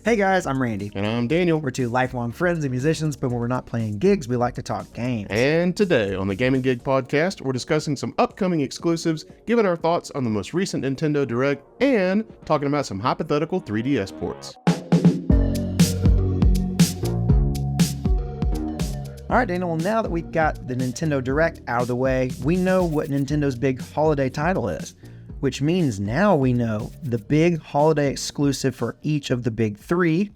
Hey guys, I'm Randy. And I'm Daniel. We're two lifelong friends and musicians, but when we're not playing gigs, we like to talk games. And today on the Gaming Gig Podcast, we're discussing some upcoming exclusives, giving our thoughts on the most recent Nintendo Direct, and talking about some hypothetical 3DS ports. All right, Daniel, well, now that we've got the Nintendo Direct out of the way, we know what Nintendo's big holiday title is, which means now we know the big holiday exclusive for each of the big three.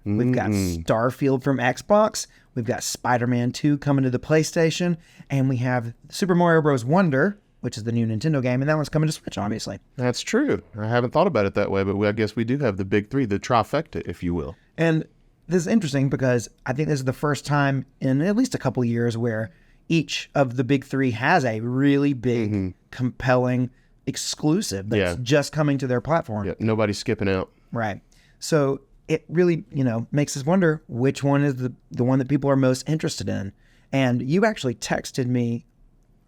We've got Starfield from Xbox, we've got Spider-Man 2 coming to the PlayStation, and we have Super Mario Bros. Wonder, which is the new Nintendo game, and that one's coming to Switch, obviously. That's true. I haven't thought about it that way, but I guess we do have the big three, the trifecta, if you will. And this is interesting because I think this is the first time in at least a couple years where each of the big three has a really big, compelling exclusive that's just coming to their platform. Yeah, nobody's skipping out. Right. So it really, makes us wonder which one is the one that people are most interested in. And you actually texted me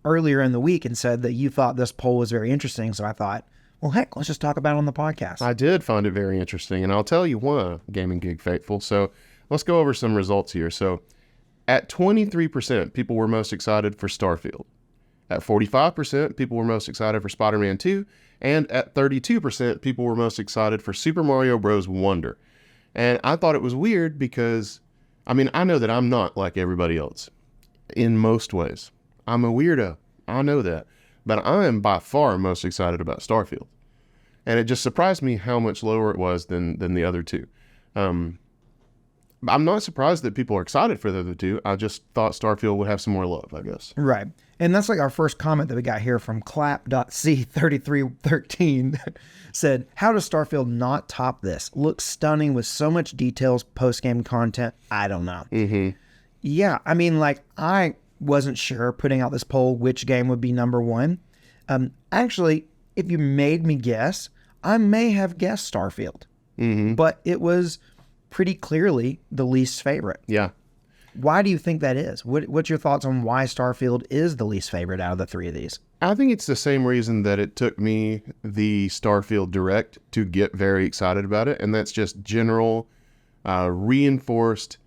earlier in the week and said that you thought this poll was very interesting. So I thought, well, heck, let's just talk about it on the podcast. I did find it very interesting, and I'll tell you why, Gaming Gig Faithful. So let's go over some results here. So at 23%, people were most excited for Starfield. At 45%, people were most excited for Spider-Man 2. And at 32%, people were most excited for Super Mario Bros. Wonder. And I thought it was weird because, I know that I'm not like everybody else in most ways. I'm a weirdo. I know that. But I am by far most excited about Starfield. And it just surprised me how much lower it was than the other two. I'm not surprised that people are excited for the other two. I just thought Starfield would have some more love, I guess. Right. And that's like our first comment that we got here from clap.c3313 said, how does Starfield not top this? Looks stunning with so much details, post-game content. I don't know. Yeah, I wasn't sure putting out this poll which game would be number one. Actually, if you made me guess, I may have guessed Starfield. But it was pretty clearly the least favorite. Yeah. Why do you think that is? What's your thoughts on why Starfield is the least favorite out of the three of these? I think it's the same reason that it took me the Starfield Direct to get very excited about it, and that's just general, reinforced,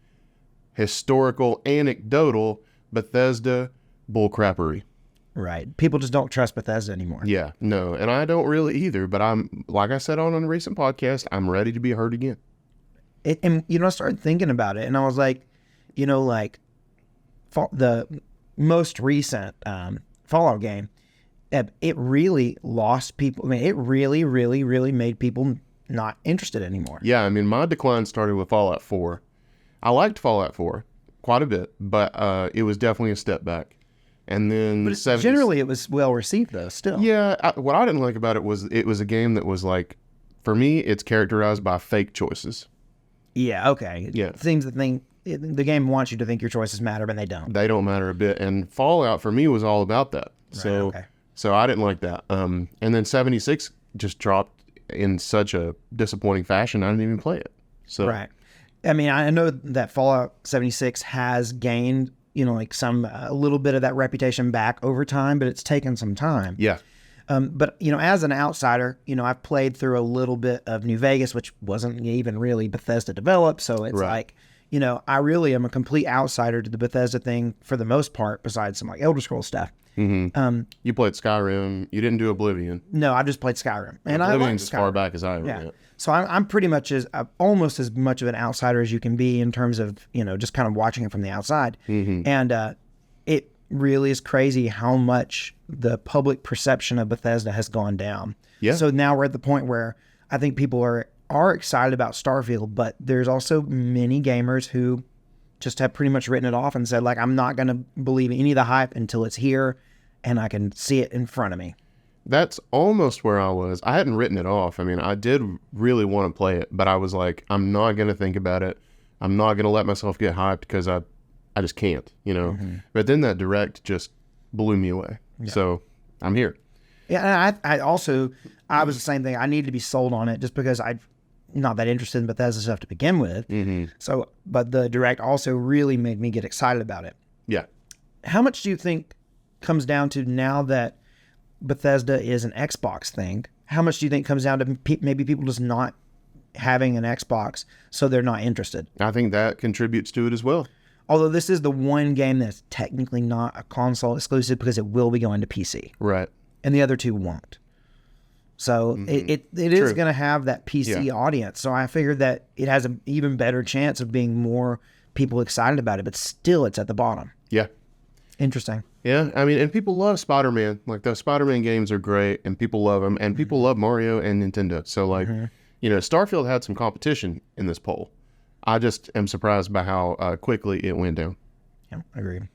historical, anecdotal Bethesda bullcrappery. Right. People just don't trust Bethesda anymore. Yeah, no, and I don't really either, but I'm, like I said on a recent podcast, I'm ready to be heard again. I started thinking about it, and I was like, the most recent Fallout game, it really lost people. It really, really, really made people not interested anymore. Yeah, my decline started with Fallout 4. I liked Fallout 4 quite a bit, but it was definitely a step back. And then generally it was well received, though, still. Yeah, what I didn't like about it was a game that was like, for me, it's characterized by fake choices. Yeah, okay. Yeah. It seems the game wants you to think your choices matter, but they don't. They don't matter a bit. And Fallout, for me, was all about that. Right, So I didn't like that. And then 76 just dropped in such a disappointing fashion, I didn't even play it. So right. I know that Fallout 76 has gained, a little bit of that reputation back over time, but it's taken some time. Yeah. But, as an outsider, I've played through a little bit of New Vegas, which wasn't even really Bethesda developed. So it's like, I really am a complete outsider to the Bethesda thing for the most part, besides some Elder Scrolls stuff. You played Skyrim. You didn't do Oblivion. No, I just played Skyrim. And Oblivion's as far back as I ever went. So I'm pretty much almost as much of an outsider as you can be in terms of, just kind of watching it from the outside. And it really is crazy how much the public perception of Bethesda has gone down. Yeah. So now we're at the point where I think people are excited about Starfield, but there's also many gamers who just have pretty much written it off and said, I'm not going to believe any of the hype until it's here and I can see it in front of me. That's almost where I was. I hadn't written it off. I did really want to play it, but I was like, I'm not going to think about it. I'm not going to let myself get hyped because I just can't, But then that Direct just blew me away. Yeah. So I'm here. Yeah, and I was the same thing. I needed to be sold on it just because I'm not that interested in Bethesda stuff to begin with. So, but the Direct also really made me get excited about it. Yeah. How much do you think comes down to now that Bethesda is an Xbox thing? How much do you think comes down to maybe people just not having an Xbox, so they're not interested. I think that contributes to it as well. Although this is the one game that's technically not a console exclusive because it will be going to PC, Right. and the other two won't. So it is True. going to have that PC audience. So I figured that it has an even better chance of being more people excited about it, but still it's at the bottom. Yeah. Interesting. Yeah. I mean, and people love Spider-Man. Like, the Spider-Man games are great, and people love them, and people love Mario and Nintendo. So, like, Starfield had some competition in this poll. I just am surprised by how quickly it went down. Yeah, agreed.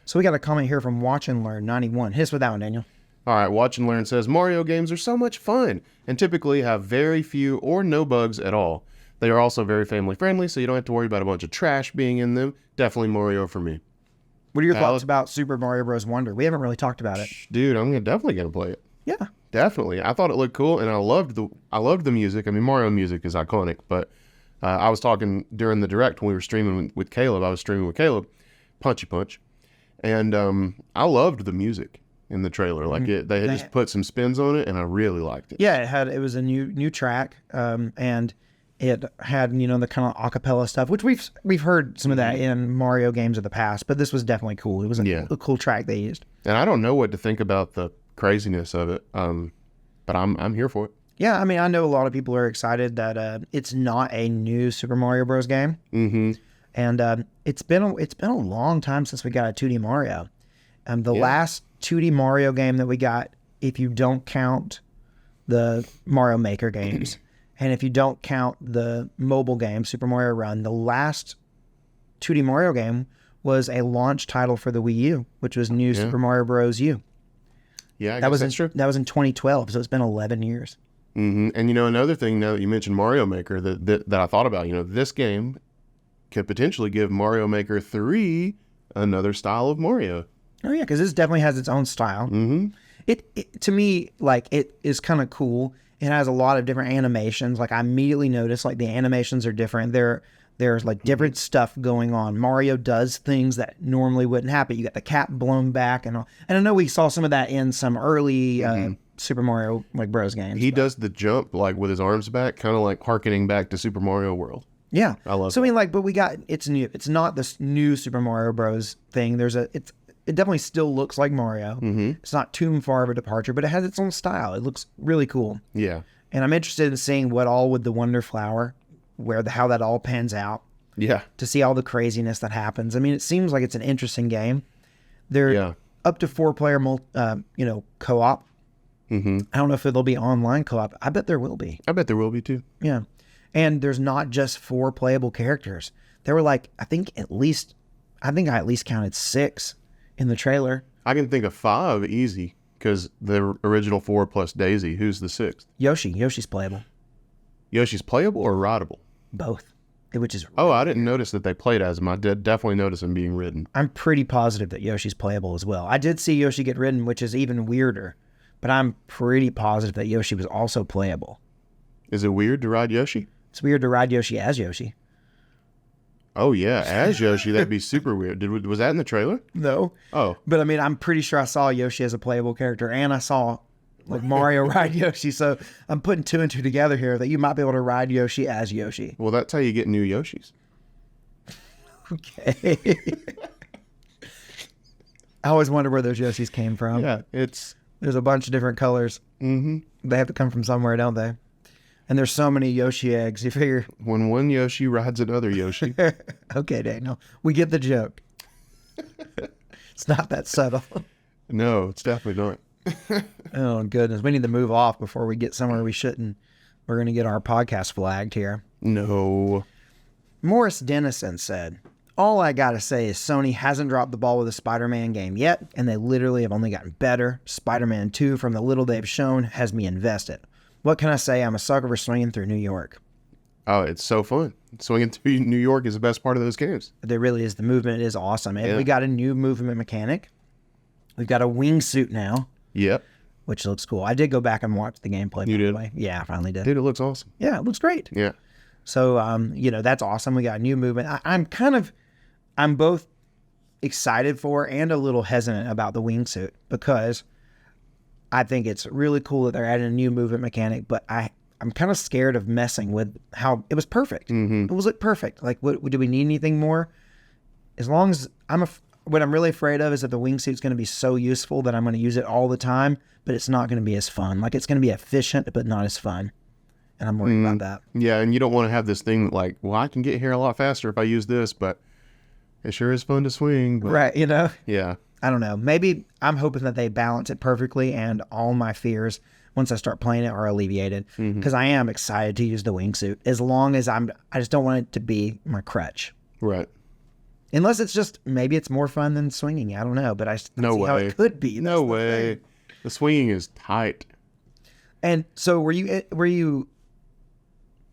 So we got a comment here from Watch and Learn 91. Hit us with that one, Daniel. All right, Watch and Learn says, Mario games are so much fun and typically have very few or no bugs at all. They are also very family friendly, so you don't have to worry about a bunch of trash being in them. Definitely Mario for me. What are your thoughts about Super Mario Bros. Wonder? We haven't really talked about it. Dude, I'm definitely going to play it. Yeah. Definitely. I thought it looked cool, and I loved the music. I mean, Mario music is iconic, but I was talking during the Direct when we were streaming with Caleb. I was streaming with Caleb, Punchy Punch, and I loved the music in the trailer. Like, they had just put some spins on it, and I really liked it. Yeah, it was a new track, and it had the kind of acapella stuff, which we've heard some of that in Mario games of the past, but this was definitely cool. It was a cool track they used. And I don't know what to think about the craziness of it, but I'm here for it. Yeah, I mean, I know a lot of people are excited that it's not a new Super Mario Bros. Game, and it's been a long time since we got a 2D Mario. The last 2D Mario game that we got, if you don't count the Mario Maker games, and if you don't count the mobile game Super Mario Run, the last 2D Mario game was a launch title for the Wii U, which was New Super Mario Bros. U. Yeah, That was true. That was in 2012, so it's been 11 years. And another thing, now that you mentioned Mario Maker, that I thought about, this game could potentially give Mario Maker 3 another style of Mario. Oh yeah, because this definitely has its own style. It to me, like, it is kind of cool. It has a lot of different animations. Like, I immediately noticed, like, the animations are different. There's like different stuff going on. Mario does things that normally wouldn't happen. You got the cap blown back and all. And I know we saw some of that in some early Super Mario Bros. Games. He does the jump, like, with his arms back, kind of like harkening back to Super Mario World. Yeah, I love So I mean, like, but it's new. It's not this new Super Mario Bros. Thing. It definitely still looks like Mario. It's not too far of a departure, but it has its own style. It looks really cool. Yeah. And I'm interested in seeing what all with the Wonder Flower, how that all pans out. Yeah. To see all the craziness that happens. I mean, it seems like it's an interesting game. They're up to 4-player, co-op. I don't know if it'll be online co-op. I bet there will be. I bet there will be too. Yeah. And there's not just 4 playable characters. There were I think I at least counted 6 in the trailer. I can think of 5 easy, because the original 4 plus Daisy. Who's the 6th? Yoshi's playable. Yoshi's playable or rideable? Both. Which is... Oh, I didn't notice that they played as him. I did definitely notice him being ridden. I'm pretty positive that Yoshi's playable as well. I did see Yoshi get ridden, which is even weirder. But I'm pretty positive that Yoshi was also playable. Is it weird to ride Yoshi? It's weird to ride Yoshi as Yoshi. Oh, yeah. As Yoshi, that'd be super weird. Was that in the trailer? No. Oh. But I mean, I'm pretty sure I saw Yoshi as a playable character, and I saw Mario ride Yoshi. So I'm putting 2 and 2 together here that you might be able to ride Yoshi as Yoshi. Well, that's how you get new Yoshis. Okay. I always wonder where those Yoshis came from. Yeah, there's a bunch of different colors. They have to come from somewhere, don't they? And there's so many Yoshi eggs. You figure when one Yoshi rides another Yoshi. Okay, Daniel, we get the joke. It's not that subtle. No, it's definitely not. Oh goodness, we need to move off before we get somewhere we shouldn't. We're going to get our podcast flagged here. No. Morris Dennison said, all I gotta say is Sony hasn't dropped the ball with a Spider-Man game yet, and they literally have only gotten better. Spider-Man 2, from the little they've shown, has me invested. What can I say? I'm a sucker for swinging through New York. Oh, it's so fun. Swinging through New York is the best part of those games. There really is. The movement is awesome. And we got a new movement mechanic. We've got a wingsuit now. Yep. Which looks cool. I did go back and watch the gameplay. You did? Way. Yeah, I finally did. Dude, it looks awesome. Yeah, it looks great. Yeah. So, that's awesome. We got a new movement. I'm both excited for and a little hesitant about the wingsuit, because I think it's really cool that they're adding a new movement mechanic, but I I'm kind of scared of messing with how it was perfect. It was like perfect. Like, what do we need anything more? As long as what I'm really afraid of is that the wingsuit's going to be so useful that I'm going to use it all the time, but it's not going to be as fun. Like, it's going to be efficient, but not as fun. And I'm worried about that. Yeah, and you don't want to have this thing that like, well, I can get here a lot faster if I use this, but it sure is fun to swing. But, Right, Yeah. I don't know. Maybe I'm hoping that they balance it perfectly and all my fears once I start playing it are alleviated. Because I am excited to use the wingsuit as long as I just don't want it to be my crutch. Right. Unless it's just, maybe it's more fun than swinging. I don't know, but I No see how way. it could be. No That's the way. thing. The swinging is tight. And so were you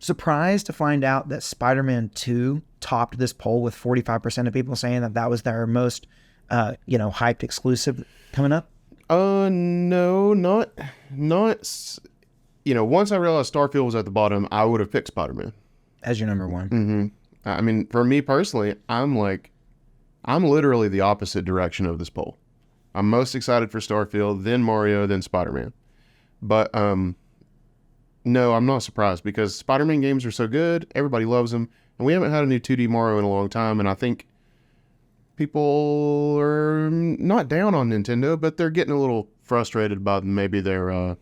surprised to find out that Spider-Man 2 topped this poll with 45% of people saying that was their most, hyped exclusive coming up? No, not, once I realized Starfield was at the bottom, I would have picked Spider-Man. As your number one. I mean, for me personally, I'm literally the opposite direction of this poll. I'm most excited for Starfield, then Mario, then Spider-Man. But, no, I'm not surprised because Spider-Man games are so good. Everybody loves them. And we haven't had a new 2D Mario in a long time. And I think people are not down on Nintendo, but they're getting a little frustrated by maybe they're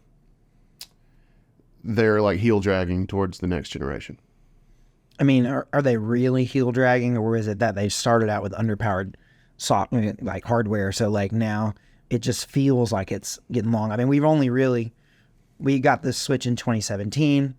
like heel dragging towards the next generation. I mean, are they really heel dragging, or is it that they started out with underpowered like hardware? So like now it just feels like it's getting long. I mean, we got this Switch in 2017.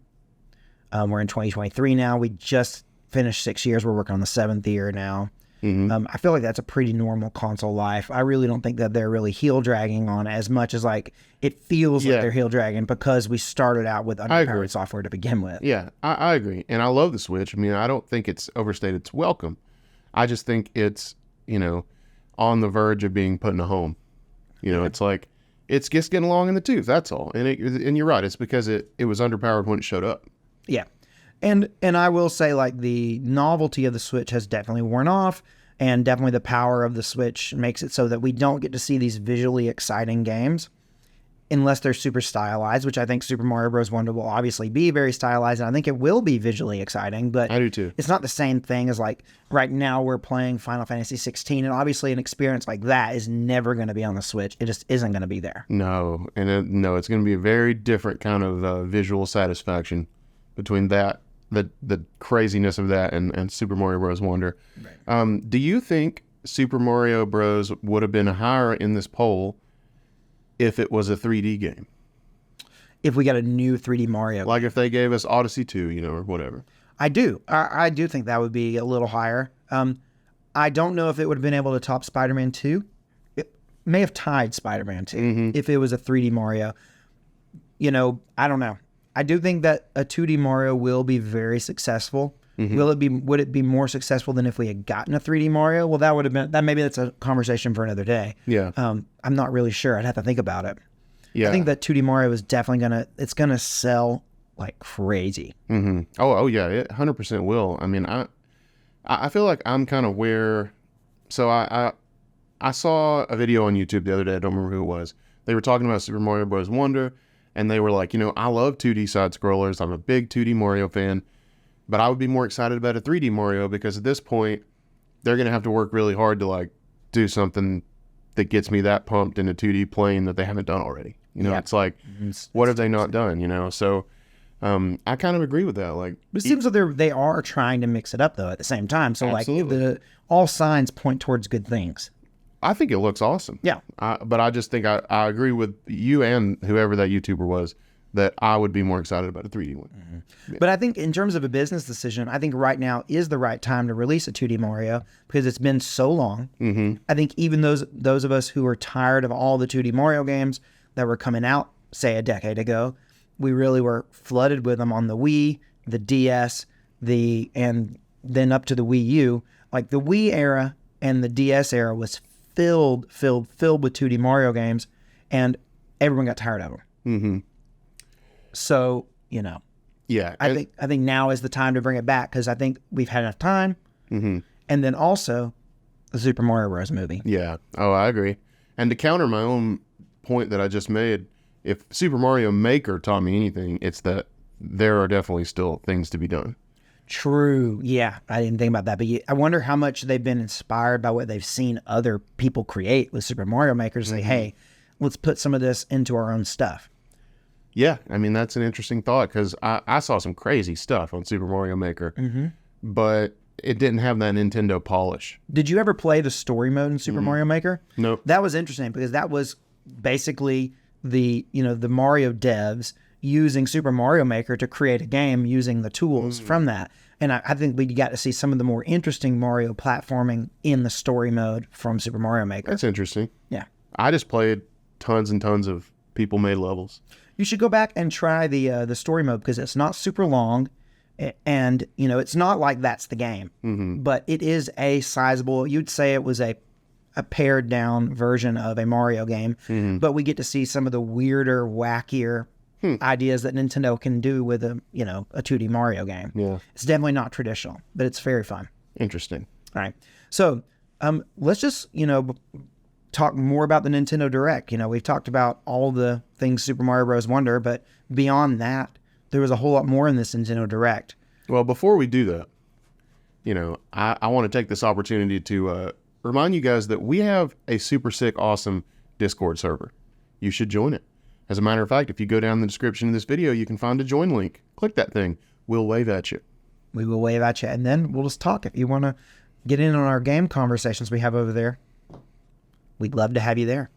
We're in 2023 now. We just finished 6 years. We're working on the 7th year now. I feel like that's a pretty normal console life. I really don't think that they're really heel dragging on as much as like it feels like they're heel dragging because we started out with underpowered software to begin with. Yeah, I agree. And I love the Switch. I mean, I don't think it's overstated its welcome. I just think it's, on the verge of being put in a home. It's like, it's just getting long in the tooth. That's all. And you're right. It's because it was underpowered when it showed up. Yeah. And I will say, like, the novelty of the Switch has definitely worn off, and definitely the power of the Switch makes it so that we don't get to see these visually exciting games unless they're super stylized, which I think Super Mario Bros. Wonder will obviously be very stylized, and I think it will be visually exciting, but I do too. It's not the same thing as, like, right now we're playing Final Fantasy 16, and obviously an experience like that is never going to be on the Switch. It just isn't going to be there. No, and it's going to be a very different kind of visual satisfaction between that, the craziness of that, and Super Mario Bros. Wonder. Right. Do you think Super Mario Bros. Would have been higher in this poll if it was a 3D game? If we got a new 3D Mario. Like if they gave us Odyssey 2, or whatever. I do. I do think that would be a little higher. I don't know if it would have been able to top Spider-Man 2. It may have tied Spider-Man 2 if it was a 3D Mario. I don't know. I do think that a 2D Mario will be very successful. Would it be more successful than if we had gotten a 3D Mario? Well, that would have been maybe that's a conversation for another day. Yeah. I'm not really sure. I'd have to think about it. Yeah. I think that 2D Mario is definitely gonna sell like crazy. Oh yeah, it 100% will. I mean, I feel like I'm kind of where. So I saw a video on YouTube the other day. I don't remember who it was. They were talking about Super Mario Bros. Wonder. And they were like, I love 2D side-scrollers. I'm a big 2D Mario fan. But I would be more excited about a 3D Mario because at this point, they're going to have to work really hard to, like, do something that gets me that pumped in a 2D plane that they haven't done already. It's like, what have they not done, So I kind of agree with that. Like, but it seems like they are trying to mix it up, though, at the same time. So, absolutely. like, all signs point towards good things. I think it looks awesome. Yeah. But I just think I agree with you and whoever that YouTuber was that I would be more excited about a 3D one. Yeah. But I think in terms of a business decision, I think right now is the right time to release a 2D Mario because it's been so long. I think even those of us who are tired of all the 2D Mario games that were coming out, say, a decade ago, we really were flooded with them on the Wii, the DS, and then up to the Wii U. Like the Wii era and the DS era was filled with 2D Mario games, and everyone got tired of them. So, yeah, I think now is the time to bring it back because I think we've had enough time. And then also the Super Mario Bros. Movie. Yeah. Oh, I agree. And to counter my own point that I just made, if Super Mario Maker taught me anything, it's that there are definitely still things to be done. True. Yeah, I didn't think about that. But I wonder how much they've been inspired by what they've seen other people create with Super Mario Maker to say, hey, let's put some of this into our own stuff. Yeah, I mean, that's an interesting thought because I saw some crazy stuff on Super Mario Maker, but it didn't have that Nintendo polish. Did you ever play the story mode in Super Mario Maker? Nope. That was interesting because that was basically the Mario devs using Super Mario Maker to create a game using the tools from that. And I think we got to see some of the more interesting Mario platforming in the story mode from Super Mario Maker. That's interesting. Yeah. I just played tons and tons of people-made levels. You should go back and try the story mode because it's not super long, and it's not like that's the game, but it is a sizable. You'd say it was a pared down version of a Mario game, but we get to see some of the weirder, wackier ideas that Nintendo can do with a 2D Mario game. Yeah, it's definitely not traditional, but it's very fun. Interesting. All right, so let's just talk more about the Nintendo Direct. We've talked about all the things Super Mario Bros. Wonder, but beyond that, there was a whole lot more in this Nintendo Direct. Well, before we do that, I want to take this opportunity to remind you guys that we have a super sick, awesome Discord server. You should join it. As a matter of fact, if you go down the description of this video, you can find a join link. Click that thing. We'll wave at you. We will wave at you, and then we'll just talk. If you want to get in on our game conversations we have over there, we'd love to have you there.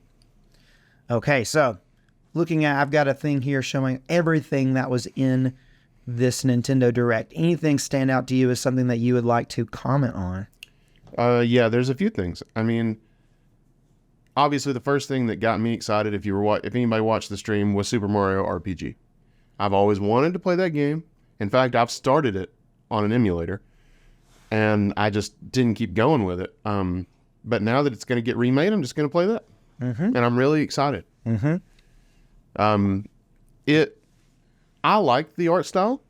Okay, so I've got a thing here showing everything that was in this Nintendo Direct. Anything stand out to you as something that you would like to comment on? Yeah, there's a few things. I mean, obviously the first thing that got me excited, if anybody watched the stream, was Super Mario RPG. I've always wanted to play that game. In fact, I've started it on an emulator, and I just didn't keep going with it. But now that it's going to get remade, I'm just going to play that. And I'm really excited. I like the art style.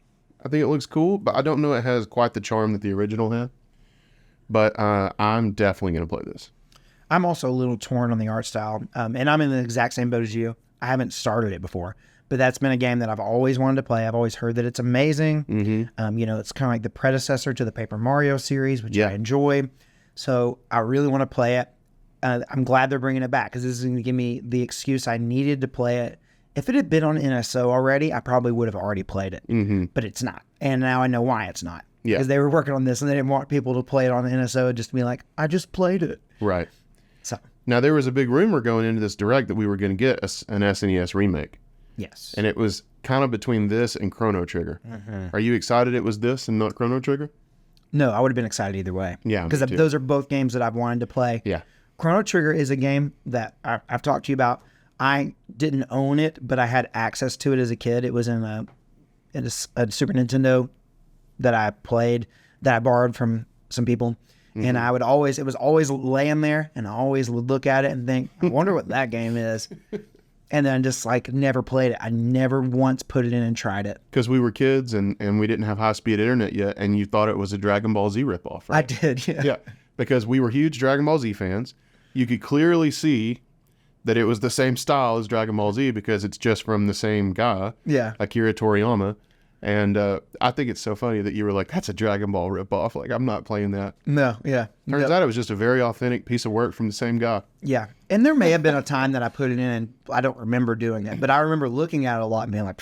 I think it looks cool, but I don't know it has quite the charm that the original had. But I'm definitely going to play this. I'm also a little torn on the art style, and I'm in the exact same boat as you. I haven't started it before, but that's been a game that I've always wanted to play. I've always heard that it's amazing. It's kind of like the predecessor to the Paper Mario series, which I enjoy. So I really want to play it. I'm glad they're bringing it back because this is going to give me the excuse I needed to play it. If it had been on NSO already, I probably would have already played it, but it's not. And now I know why it's not. Because they were working on this and they didn't want people to play it on NSO and just be like, I just played it. Right. So now there was a big rumor going into this Direct that we were going to get an SNES remake. Yes. And it was kind of between this and Chrono Trigger. Are you excited it was this and not Chrono Trigger? No, I would have been excited either way. Yeah, because those are both games that I've wanted to play. Yeah. Chrono Trigger is a game that I've talked to you about. I didn't own it, but I had access to it as a kid. It was in a Super Nintendo that I played, that I borrowed from some people. And it was always laying there, and I always would look at it and think, I wonder what that game is. And then just never played it. I never once put it in and tried it. Because we were kids and we didn't have high-speed internet yet, and you thought it was a Dragon Ball Z ripoff, right? I did, yeah. Yeah, because we were huge Dragon Ball Z fans. You could clearly see that it was the same style as Dragon Ball Z because it's just from the same guy, Akira Toriyama. And I think it's so funny that you were like, that's a Dragon Ball ripoff. Like, I'm not playing that. No, yeah. Turns out it was just a very authentic piece of work from the same guy. Yeah. And there may have been a time that I put it in and I don't remember doing it, but I remember looking at it a lot and being like,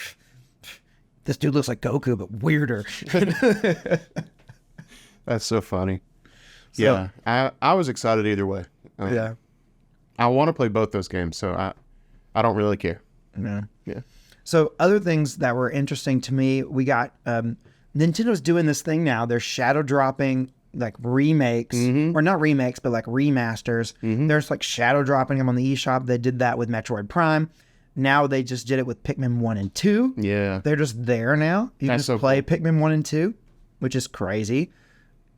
this dude looks like Goku, but weirder. That's so funny. So, yeah. I was excited either way. Yeah. I want to play both those games, so I don't really care. No. Yeah. So other things that were interesting to me, we got Nintendo's doing this thing now. They're shadow dropping like remakes, or not remakes, but like remasters. There's like shadow dropping them on the eShop. They did that with Metroid Prime. Now they just did it with Pikmin 1 and 2. Yeah. They're just there now. You can just play Pikmin 1 and 2, which is crazy.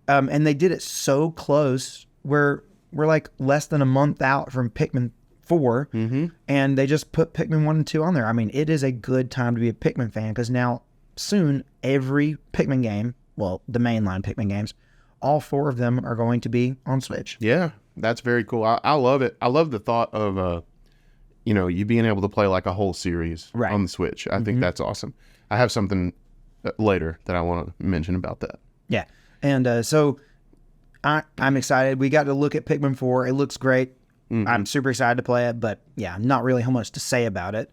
And they did it so close. We're like less than a month out from Pikmin 4, and they just put Pikmin 1 and 2 on there. I mean, it is a good time to be a Pikmin fan because now soon every Pikmin game, well, the mainline Pikmin games, all 4 of them are going to be on Switch. Yeah, that's very cool. I love it. I love the thought of, you being able to play like a whole series on the Switch. I think that's awesome. I have something later that I want to mention about that. Yeah. And so I'm excited. We got to look at Pikmin 4. It looks great. I'm super excited to play it, but yeah, not really how much to say about it.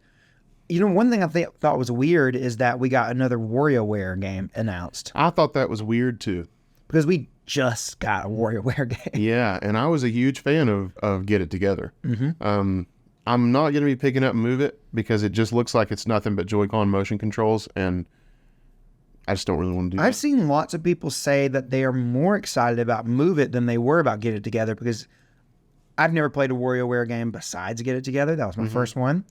You know, one thing I thought was weird is that we got another WarioWare game announced I thought that was weird too. because we just got a WarioWare game. Yeah, and I was a huge fan of Get It Together. I'm not going to be picking up Move It because it just looks like it's nothing but Joy-Con motion controls, and I just don't really want to do I've that. seen lots of people say that they are more excited about Move It than they were about Get It Together because I've never played a WarioWare game besides Get It Together. That was my first one.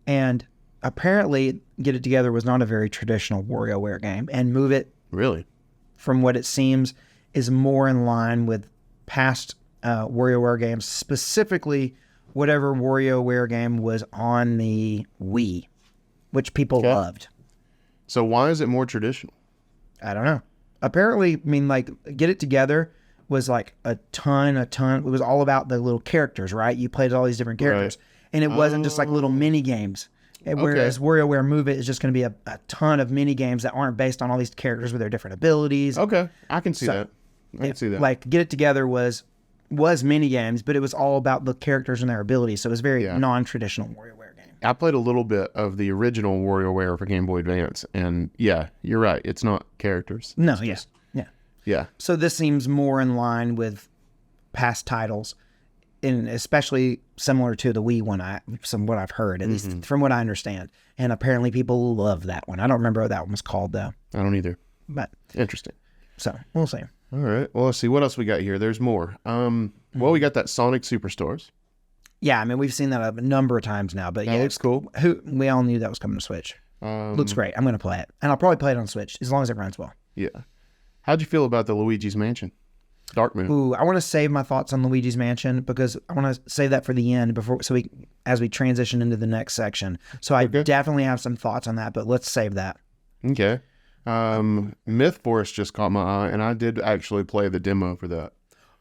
And apparently Get It Together was not a very traditional WarioWare game. And Move It, Really? from what it seems, is more in line with past WarioWare games, specifically whatever WarioWare game was on the Wii, which people loved. So why is it more traditional? I don't know. Apparently, I mean, like, Get It Together was like a ton. It was all about the little characters, right? You played all these different characters. And it wasn't just like little mini games. Whereas WarioWare Move It is just going to be a ton of mini games that aren't based on all these characters with their different abilities. Okay, I can see that. I can see that. Like, Get It Together was mini games, but it was all about the characters and their abilities. So it was very non-traditional WarioWare game. I played a little bit of the original WarioWare for Game Boy Advance, and yeah, you're right. It's not characters. No, It's just- yeah. yeah. So this seems more in line with past titles, and especially similar to the Wii one. From what I've heard, at least from what I understand, and apparently people love that one. I don't remember what that one was called though. I don't either. But Interesting. so we'll see. All right. Well, let's see what else we got here. There's more. Well, we got that Sonic Superstars. Yeah, I mean we've seen that a number of times now, but That yeah, looks cool. we all knew that was coming to Switch. Looks great. I'm going to play it, and I'll probably play it on Switch as long as it runs well. Yeah. How'd you feel about the Luigi's Mansion? Dark Moon. Ooh, I want to save my thoughts on Luigi's Mansion because I want to save that for the end as we transition into the next section. So I definitely have some thoughts on that, but let's save that. Okay. Myth Forest just caught my eye, and I did actually play the demo for that.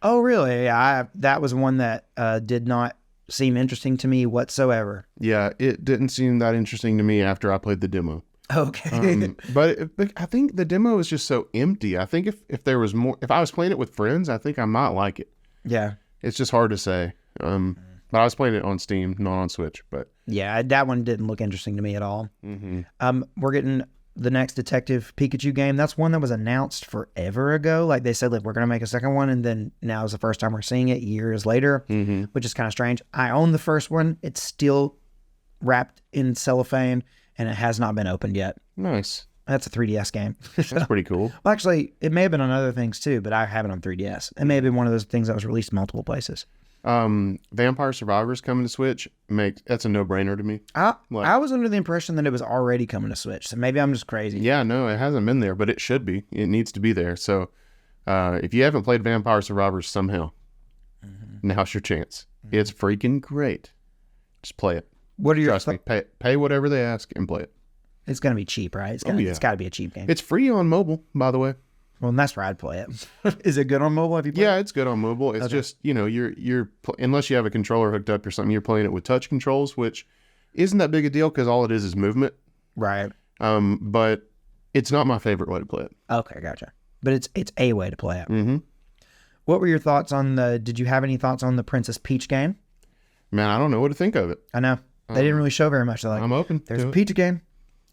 Oh, really? Yeah, that was one that did not seem interesting to me whatsoever. Yeah, it didn't seem that interesting to me after I played the demo. Okay. But I think the demo is just so empty. I think if there was more, if I was playing it with friends, I think I might like it. Yeah. It's just hard to say. But I was playing it on Steam, not on Switch. But Yeah, that one didn't look interesting to me at all. We're getting the next Detective Pikachu game. That's one that was announced forever ago. Like they said, like we're gonna make a second one, and then now is the first time we're seeing it years later, which is kind of strange. I own the first one. It's still wrapped in cellophane, and it has not been opened yet. nice. That's a 3DS game. That's pretty cool. Well, actually, it may have been on other things too, but I have it on 3DS. It may have been one of those things that was released in multiple places. Vampire Survivors coming to Switch that's a no-brainer to me. I was under the impression that it was already coming to Switch, so maybe I'm just crazy. Yeah, no, it hasn't been there, but it should be. It needs to be there. So, if you haven't played Vampire Survivors somehow, now's your chance. It's freaking great. Just play it. What are your Trust me. Pay whatever they ask and play it. It's going to be cheap, right? It's got to be a cheap game. It's free on mobile, by the way. Well, and that's where I'd play it. Is it good on mobile? Have you played Yeah, it's good on mobile. It's just, you're unless you have a controller hooked up or something, you're playing it with touch controls, which isn't that big a deal because all it is movement. Right. But it's not my favorite way to play it. Okay, gotcha. But it's a way to play it. Mm-hmm. What were your thoughts on did you have any thoughts on the Princess Peach game? Man, I don't know what to think of it. I know. They didn't really show very much. They're like, I'm open. there's to a it. Peach game.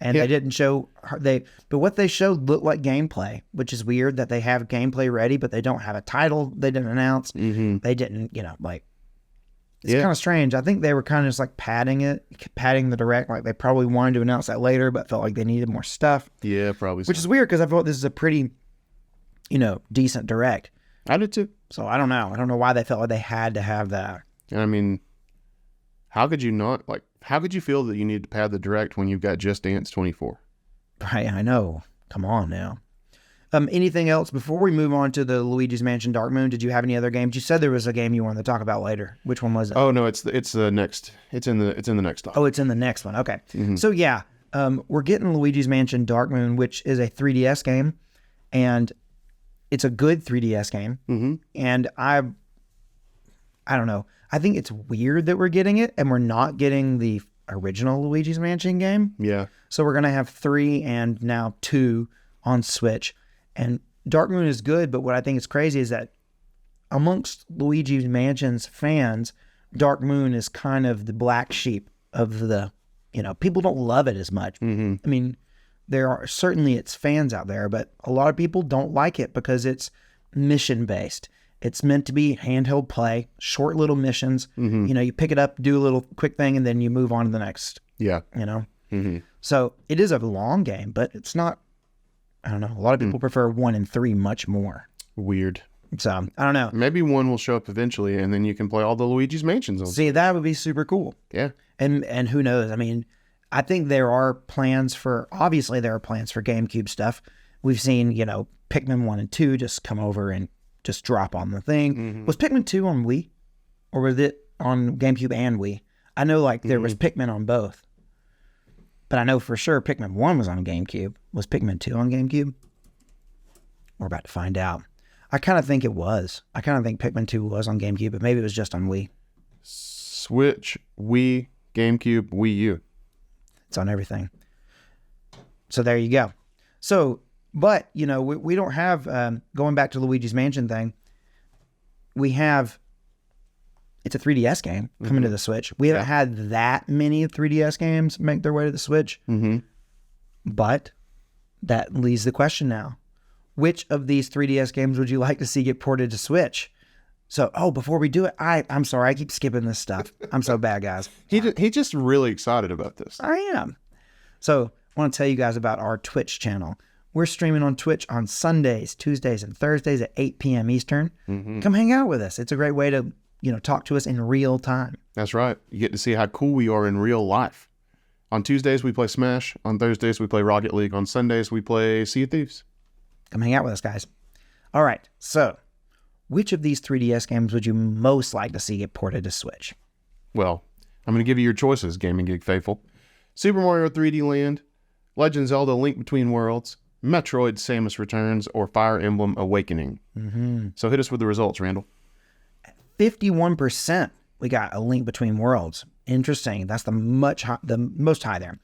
And they didn't show but what they showed looked like gameplay, which is weird that they have gameplay ready, but they don't have a title. They didn't announce. Mm-hmm. They didn't, it's kind of strange. I think they were kind of just like padding the direct. Like they probably wanted to announce that later, but felt like they needed more stuff. Yeah, probably. Which is weird because I thought this is a pretty, decent direct. I did too. So I don't know. I don't know why they felt like they had to have that. And I mean, how could you feel that you need to pad the direct when you've got Just Dance 24? Right, I know. Come on now. Anything else before we move on to the Luigi's Mansion Dark Moon? Did you have any other games? You said there was a game you wanted to talk about later. Which one was it? Oh no, it's the next. It's in the next topic. Oh, it's in the next one. Okay. So yeah, we're getting Luigi's Mansion Dark Moon, which is a 3DS game, and it's a good 3DS game. Mm-hmm. And I don't know. I think it's weird that we're getting it and we're not getting the original Luigi's Mansion game. Yeah. So we're going to have 3 and now 2 on Switch. And Dark Moon is good, but what I think is crazy is that amongst Luigi's Mansion's fans, Dark Moon is kind of the black sheep of the, people don't love it as much. Mm-hmm. I mean, there are certainly its fans out there, but a lot of people don't like it because it's mission-based. It's meant to be handheld play, short little missions. Mm-hmm. You pick it up, do a little quick thing, and then you move on to the next, Yeah. Mm-hmm. So it is a long game, but it's not, I don't know. A lot of people prefer 1 and 3 much more. Weird. So I don't know. Maybe 1 will show up eventually, and then you can play all the Luigi's Mansions on. See, that would be super cool. Yeah. And who knows? I mean, I think there are plans for GameCube stuff. We've seen, Pikmin 1 and 2 just come over and just drop on the thing. Mm-hmm. Was Pikmin 2 on Wii? Or was it on GameCube and Wii? I know there was Pikmin on both. But I know for sure Pikmin 1 was on GameCube. Was Pikmin 2 on GameCube? We're about to find out. I kind of think it was. I kind of think Pikmin 2 was on GameCube, but maybe it was just on Wii. Switch, Wii, GameCube, Wii U. It's on everything. So there you go. So, but, we don't have, going back to Luigi's Mansion thing, it's a 3DS game coming to the Switch. We haven't had that many 3DS games make their way to the Switch. Mm-hmm. But that leaves the question now. Which of these 3DS games would you like to see get ported to Switch? So, before we do it, I'm sorry, I keep skipping this stuff. I'm so bad, guys. He's just really excited about this. I am. So, I want to tell you guys about our Twitch channel. We're streaming on Twitch on Sundays, Tuesdays, and Thursdays at 8 p.m. Eastern. Mm-hmm. Come hang out with us. It's a great way to, talk to us in real time. That's right. You get to see how cool we are in real life. On Tuesdays, we play Smash. On Thursdays, we play Rocket League. On Sundays, we play Sea of Thieves. Come hang out with us, guys. All right. So, which of these 3DS games would you most like to see get ported to Switch? Well, I'm going to give you your choices, Gaming Geek Faithful. Super Mario 3D Land, Legend of Zelda Link Between Worlds, Metroid Samus Returns, or Fire Emblem Awakening. Mm-hmm. So hit us with the results, Randall. 51%. We got A Link Between Worlds. Interesting. That's the most high there.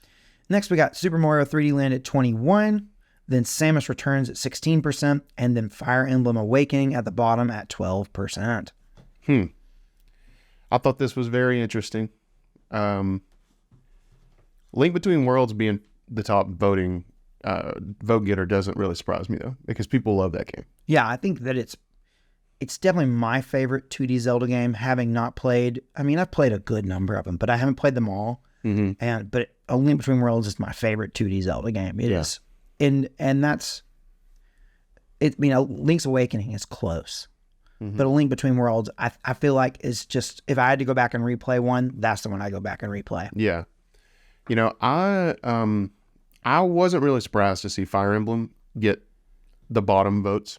Next, we got Super Mario 3D Land at 21%. Then Samus Returns at 16%, and then Fire Emblem Awakening at the bottom at 12%. I thought this was very interesting. Link Between Worlds being the top vote getter doesn't really surprise me, though, because people love that game. Yeah, I think that it's definitely my favorite 2D Zelda game, having not played... I mean, I've played a good number of them, but I haven't played them all. Mm-hmm. But A Link Between Worlds is my favorite 2D Zelda game. It is. And that's it. Link's Awakening is close, but A Link Between Worlds, I feel like is just, if I had to go back and replay one, that's the one I go back and replay. Yeah, I wasn't really surprised to see Fire Emblem get the bottom votes,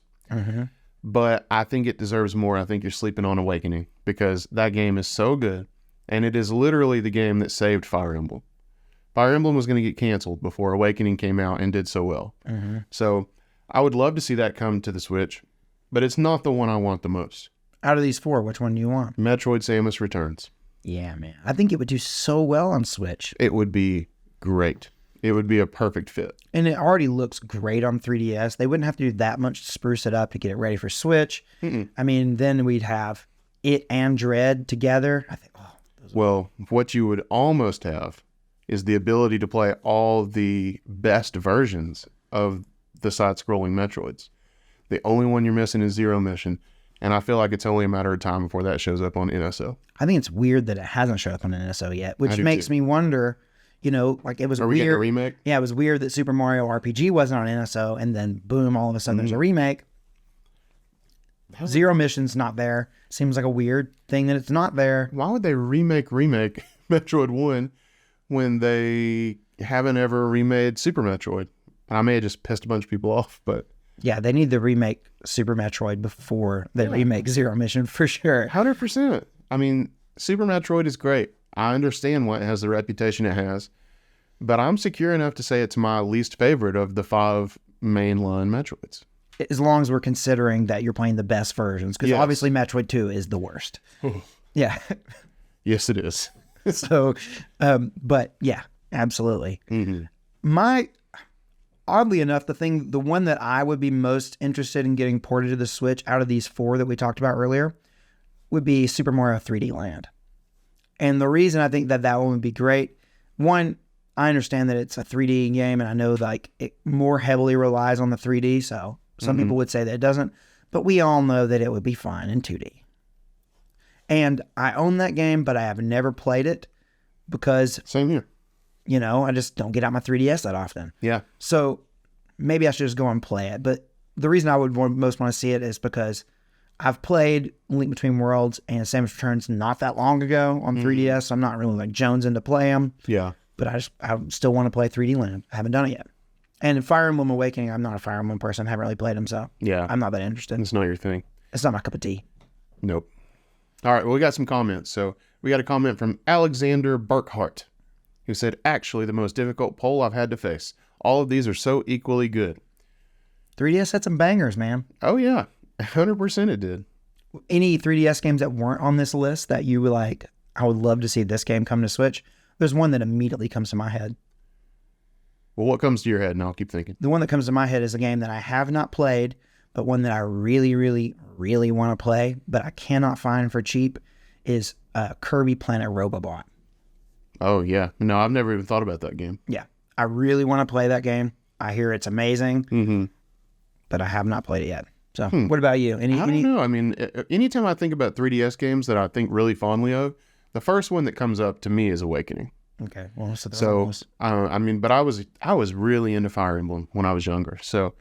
but I think it deserves more. I think you're sleeping on Awakening because that game is so good, and it is literally the game that saved Fire Emblem. Fire Emblem was going to get canceled before Awakening came out and did so well. So I would love to see that come to the Switch, but it's not the one I want the most. Out of these 4, which one do you want? Metroid Samus Returns. Yeah, man. I think it would do so well on Switch. It would be great. It would be a perfect fit. And it already looks great on 3DS. They wouldn't have to do that much to spruce it up to get it ready for Switch. I mean, then we'd have it and Dread together. I think, what you would almost have is the ability to play all the best versions of the side-scrolling Metroids. The only one you're missing is Zero Mission, and I feel like it's only a matter of time before that shows up on NSO. I think it's weird that it hasn't showed up on NSO yet, which makes me wonder, it was Are we getting a remake? Yeah, it was weird that Super Mario RPG wasn't on NSO, and then boom, all of a sudden there's a remake. Zero Mission's not there. Seems like a weird thing that it's not there. Why would they remake Metroid 1 when they haven't ever remade Super Metroid? And I may have just pissed a bunch of people off, but... Yeah, they need to remake Super Metroid before they remake Zero Mission, for sure. 100%. I mean, Super Metroid is great. I understand why it has the reputation it has, but I'm secure enough to say it's my least favorite of the 5 mainline Metroids. As long as we're considering that you're playing the best versions, because obviously Metroid 2 is the worst. Yeah. Yes, it is. So, but yeah, absolutely. Mm-hmm. Oddly enough, the one that I would be most interested in getting ported to the Switch out of these four that we talked about earlier would be Super Mario 3D Land. And the reason I think that one would be great, one, I understand that it's a 3D game, and I know like it more heavily relies on the 3D. So some people would say that it doesn't, but we all know that it would be fine in 2D. And I own that game, but I have never played it because, Same here. I just don't get out my 3DS that often. Yeah. So maybe I should just go and play it. But the reason I would most want to see it is because I've played Link Between Worlds and Samus Returns not that long ago on 3DS. So I'm not really like jonesing to play them. Yeah. But I still want to play 3D Land. I haven't done it yet. And in Fire Emblem Awakening, I'm not a Fire Emblem person. I haven't really played them, so Yeah. I'm not that interested. It's not your thing. It's not my cup of tea. Nope. All right. Well, we got some comments. So we got a comment from Alexander Burkhart, who said, actually, the most difficult poll I've had to face. All of these are so equally good. 3DS had some bangers, man. Oh, yeah. 100% it did. Any 3DS games that weren't on this list that you were like, I would love to see this game come to Switch? There's one that immediately comes to my head. Well, what comes to your head? And I'll keep thinking. The one that comes to my head is a game that I have not played, but one that I really, really, really want to play, but I cannot find for cheap, is Kirby Planet Robobot. Oh, yeah. No, I've never even thought about that game. Yeah. I really want to play that game. I hear it's amazing, but I have not played it yet. So what about you? I don't know. I mean, anytime I think about 3DS games that I think really fondly of, the first one that comes up to me is Awakening. Okay. Well, So, I mean, but I was really into Fire Emblem when I was younger. So,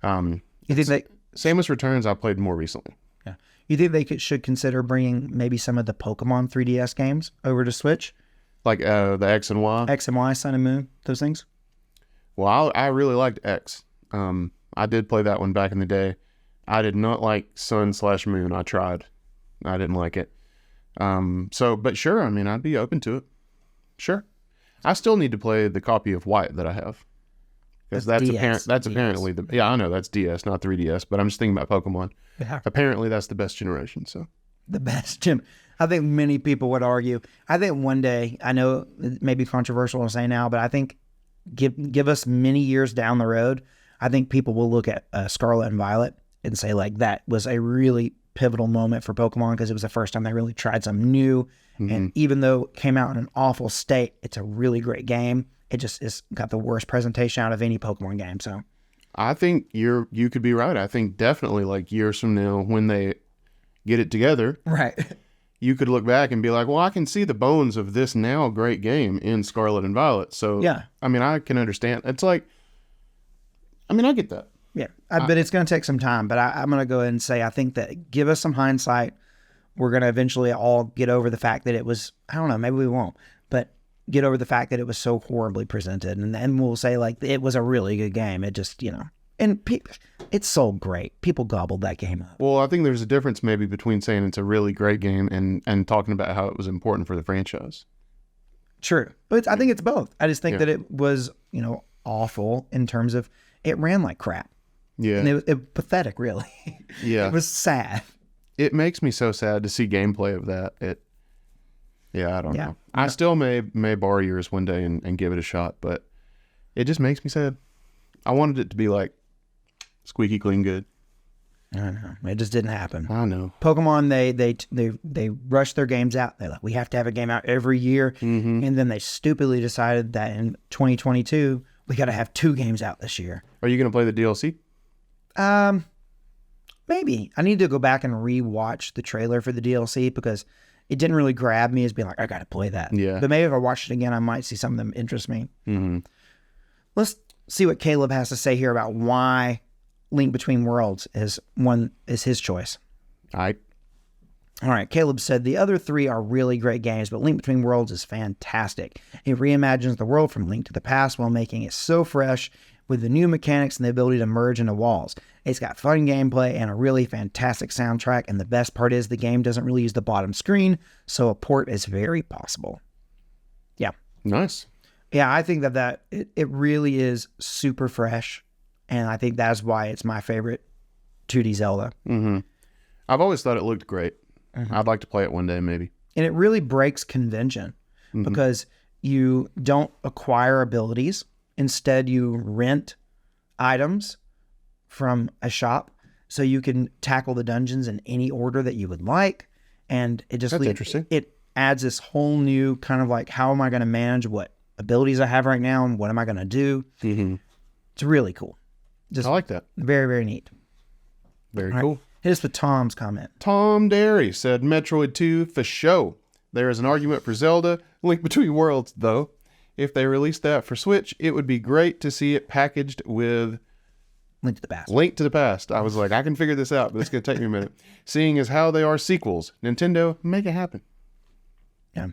you think Samus Returns I played more recently. Yeah. You think they should consider bringing maybe some of the Pokemon 3DS games over to Switch? Like the X and Y? X and Y, Sun and Moon, those things? Well, I really liked X. I did play that one back in the day. I did not like Sun/Moon. I tried. I didn't like it. But sure, I mean, I'd be open to it. Sure. I still need to play the copy of White that I have. Because that's DS. apparently the... Yeah, I know, that's DS, not 3DS, but I'm just thinking about Pokemon. Yeah. Apparently, that's the best generation, so... The best, Jim. I think many people would argue. I think one day, I know it may be controversial to say now, but I think give us many years down the road, I think people will look at Scarlet and Violet and say, like, that was a really pivotal moment for Pokemon because it was the first time they really tried something new. And even though it came out in an awful state, it's a really great game. It just is got the worst presentation out of any Pokemon game. So I think you could be right. I think definitely like years from now when they get it together, right, you could look back and be like, well, I can see the bones of this now great game in Scarlet and Violet. So yeah, I mean, I can understand. It's like, I mean, I get that. Yeah, but it's going to take some time. But I'm going to go ahead and say I think that give us some hindsight. We're going to eventually all get over the fact that it was, I don't know, maybe we won't, but get over the fact that it was so horribly presented. And then we'll say, like, it was a really good game. It just, and it sold great. People gobbled that game up. Well, I think there's a difference maybe between saying it's a really great game and talking about how it was important for the franchise. True. But I think it's both. I just think that it was, awful in terms of it ran like crap. Yeah. And it was pathetic, really. Yeah. It was sad. It makes me so sad to see gameplay of that. I don't know. I still may borrow yours one day and give it a shot, but it just makes me sad. I wanted it to be like squeaky clean good. I know. It just didn't happen. I know. Pokemon, they rushed their games out. They're like, we have to have a game out every year. And then they stupidly decided that in 2022, we got to have 2 games out this year. Are you going to play the DLC? Maybe. I need to go back and rewatch the trailer for the DLC because it didn't really grab me as being like, I got to play that. Yeah. But maybe if I watched it again, I might see something that interests me. Let's see what Caleb has to say here about why Link Between Worlds is his choice. All right. Caleb said the other 3 are really great games, but Link Between Worlds is fantastic. It reimagines the world from Link to the Past while making it so fresh with the new mechanics and the ability to merge into walls. It's got fun gameplay and a really fantastic soundtrack, and the best part is the game doesn't really use the bottom screen, so a port is very possible. Yeah. Nice. Yeah, I think that it really is super fresh, and I think that's why it's my favorite 2D Zelda. I've always thought it looked great. I'd like to play it one day, maybe. And it really breaks convention. because you don't acquire abilities. Instead, you rent items from a shop so you can tackle the dungeons in any order that you would like. And it just That's interesting. It adds this whole new kind of like, how am I going to manage what abilities I have right now and what am I going to do? It's really cool. Just I like that. very, very neat. Very All right. cool. Hit us with Tom's comment. Tom Derry said Metroid 2 for show. There is an argument for Zelda Link Between Worlds, though. If they released that for Switch, it would be great to see it packaged with Link to the Past. Link to the Past. I was like, I can figure this out, but it's going to take me a minute. Seeing as how they are sequels, Nintendo, make it happen. Yeah.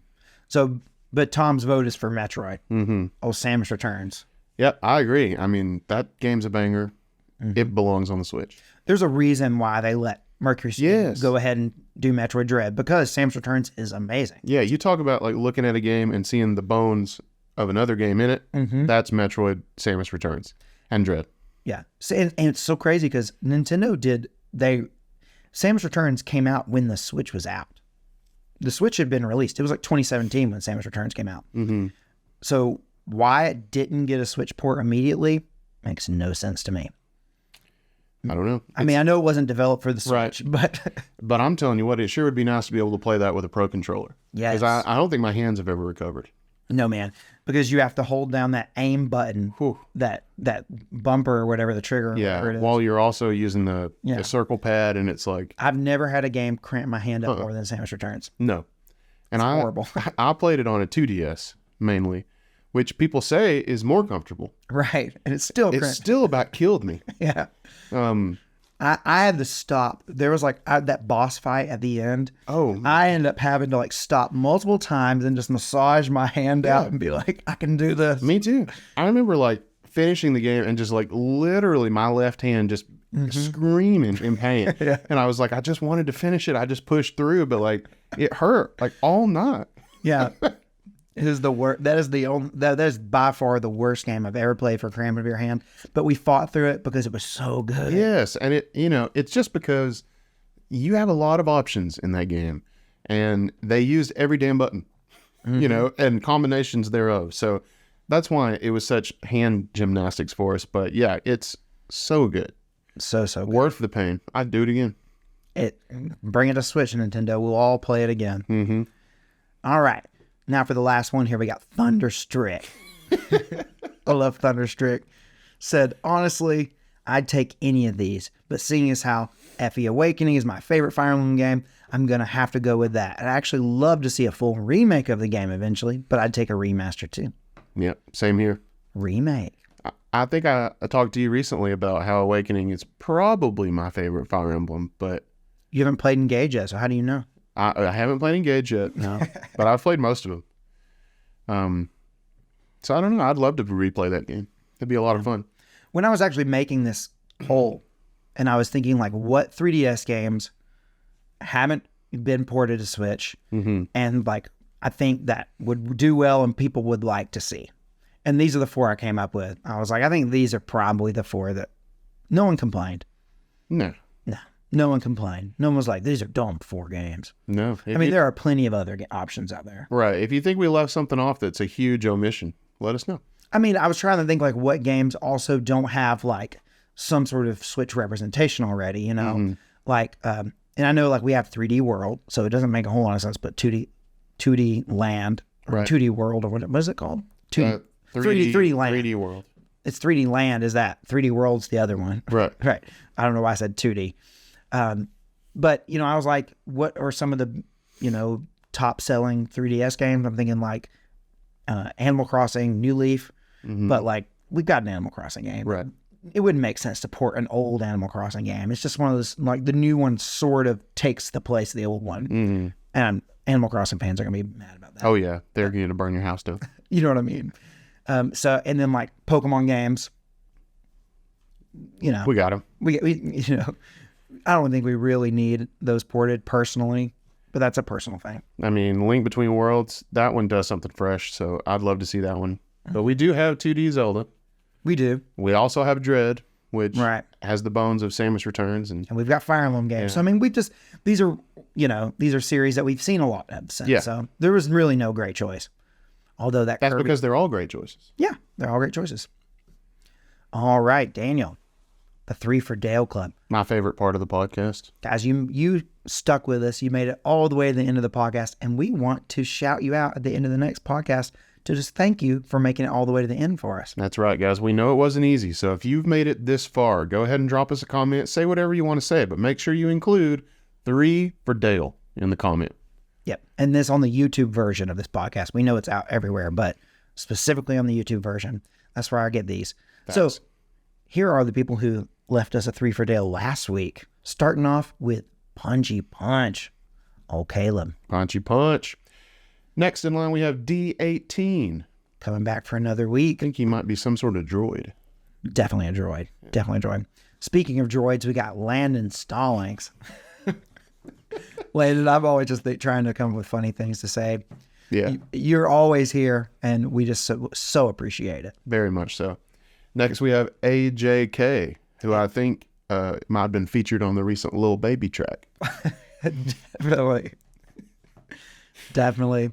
So, but Tom's vote is for Metroid. Oh, Samus Returns. Yep, I agree. I mean, that game's a banger. It belongs on the Switch. There's a reason why they let Mercury Steam Yes. go ahead and do Metroid Dread, because Samus Returns is amazing. Yeah, you talk about like looking at a game and seeing the bones of another game in it. That's Metroid, Samus Returns, and Dread. Yeah. So, and it's so crazy because Nintendo Samus Returns came out when the Switch was out. The Switch had been released. It was like 2017 when Samus Returns came out. So why it didn't get a Switch port immediately makes no sense to me. I don't know. I mean, I know it wasn't developed for the Switch, Right. but But I'm telling you what, it sure would be nice to be able to play that with a Pro Controller. yes. Because I don't think my hands have ever recovered. No, man, because you have to hold down that aim button, Whew. that bumper or whatever, the trigger. Or Yeah, whatever it is. while you're also using the Yeah. circle pad, and it's like, I've never had a game cramp my hand up more than Samus Returns. no. And horrible. I played it on a 2DS mainly, which people say is more comfortable. Right, and it's still It cramp. still about killed me. Yeah. Um, I had to stop. There was like that boss fight at the end. oh, I ended up having to like stop multiple times and just massage my hand out and be like, I can do this. me too. I remember like finishing the game and just like literally my left hand just screaming in pain. And I was like, I just wanted to finish it. I just pushed through, but like it hurt like all night. Yeah. It is the worst. That is the only. That is by far the worst game I've ever played for cramping of your hand. But we fought through it because it was so good. Yes, and it's just because you have a lot of options in that game, and they used every damn button, and combinations thereof. So that's why it was such hand gymnastics for us. But yeah, it's so good, So good. worth the pain. I'd do it again. Bring it to Switch, Nintendo. We'll all play it again. All right. Now for the last one here, we got Thunderstrick. I love Thunderstrick. Said, honestly, I'd take any of these, but seeing as how FE Awakening is my favorite Fire Emblem game, I'm going to have to go with that. I'd actually love to see a full remake of the game eventually, but I'd take a remaster too. Yep, same here. Remake. I think I talked to you recently about how Awakening is probably my favorite Fire Emblem, but You haven't played Engage yet, so how do you know? I haven't played Engage yet. No. But I've played most of them. So I don't know. I'd love to replay that game. It'd be a lot of fun. When I was actually making this poll, and I was thinking like, what 3DS games haven't been ported to Switch, and like I think that would do well and people would like to see. And these are the four I came up with. I was like, I think these are probably the four that no one complained. No. No one complained. No one was like, these are dumb 4 games. No. I mean, there are plenty of other options out there. Right. If you think we left something off that's a huge omission, let us know. I mean, I was trying to think like what games also don't have like some sort of Switch representation already, you know? Like, and I know like we have 3D World, so it doesn't make a whole lot of sense, but 2D Land, or Right. 2D World, or what is it called? 3D 3D Land. 3D World. It's 3D Land is that. 3D World's the other one. Right. Right. I don't know why I said 2D. But, you know, I was like, what are some of the, you know, top selling 3DS games? I'm thinking like Animal Crossing, New Leaf, but like we've got an Animal Crossing game. Right. It wouldn't make sense to port an old Animal Crossing game. It's just one of those, like the new one sort of takes the place of the old one. And Animal Crossing fans are going to be mad about that. Oh, yeah. They're going to burn your house down. You know what I mean? So, and then like Pokemon games, you know, We got them. we you know, I don't think we really need those ported personally, but that's a personal thing. I mean, Link Between Worlds, that one does something fresh, so I'd love to see that one. But we do have 2D Zelda. We do. We also have Dread, which Right. has the bones of Samus Returns. And And we've got Fire Emblem games. So, I mean, these are series that we've seen a lot of since. Yeah. So there was really no great choice. Although That's Kirby, because they're all great choices. yeah, they're all great choices. All right, Daniel, the 3 for Dale Club. My favorite part of the podcast. Guys, you stuck with us. You made it all the way to the end of the podcast, and we want to shout you out at the end of the next podcast to just thank you for making it all the way to the end for us. That's right, guys. We know it wasn't easy. So if you've made it this far, go ahead and drop us a comment. Say whatever you want to say, but make sure you include 3 for Dale in the comment. Yep. And this on the YouTube version of this podcast. We know it's out everywhere, but specifically on the YouTube version, that's where I get these. So here are the people who left us a 3 for Dale last week. Starting off with Punchy Punch. Oh, Caleb. Punchy Punch. Next in line, we have D18. Coming back for another I week. think he might be some sort of droid. Definitely a droid. Definitely a droid. Speaking of droids, we got Landon Stallings. Landon, I'm always just trying to come up with funny things to say. Yeah, You're always here, and we just so appreciate it. very much so. Next, we have AJK, who I think might have been featured on the recent Lil Baby track. Definitely. Definitely.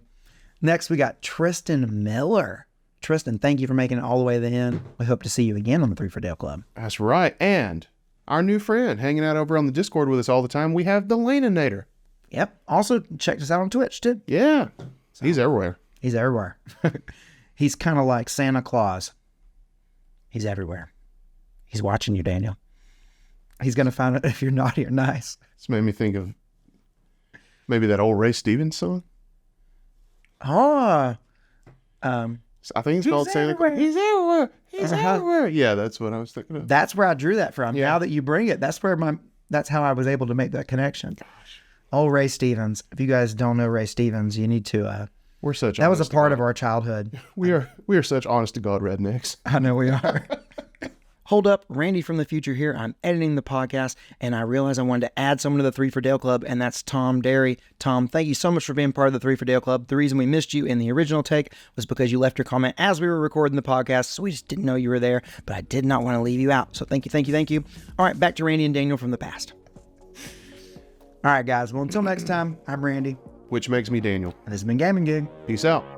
Next, we got Tristan Miller. Tristan, thank you for making it all the way to the end. We hope to see you again on the 3 for Dale Club. That's right. And our new friend hanging out over on the Discord with us all the time, we have the Laninator. Yep. Also, check us out on Twitch, too. Yeah, he's everywhere. He's everywhere. He's kind of like Santa Claus. He's everywhere. He's watching you, Daniel. He's going to find out if you're naughty or nice. This made me think of maybe that old Ray Stevens song. Oh. I think it's called Santa everywhere. Claus. He's everywhere. He's Uh-huh. everywhere. Yeah, that's what I was thinking of. That's where I drew that from. Yeah. Now that you bring it, that's how I was able to make that connection. Oh, Ray Stevens. If you guys don't know Ray Stevens, you need to. We're such. That was a honest to part God. of our childhood. We are such honest to God rednecks. I know we are. Hold up, Randy from the future here. I'm editing the podcast, and I realized I wanted to add someone to the 3 for Dale Club, and that's Tom Derry. Tom, thank you so much for being part of the 3 for Dale Club. The reason we missed you in the original take was because you left your comment as we were recording the podcast, so we just didn't know you were there, but I did not want to leave you out. So thank you, thank you, thank you. All right, back to Randy and Daniel from the past. All right, guys. Well, until next time, I'm Randy, Which makes me Daniel. and this has been Gaming Gig. Peace out.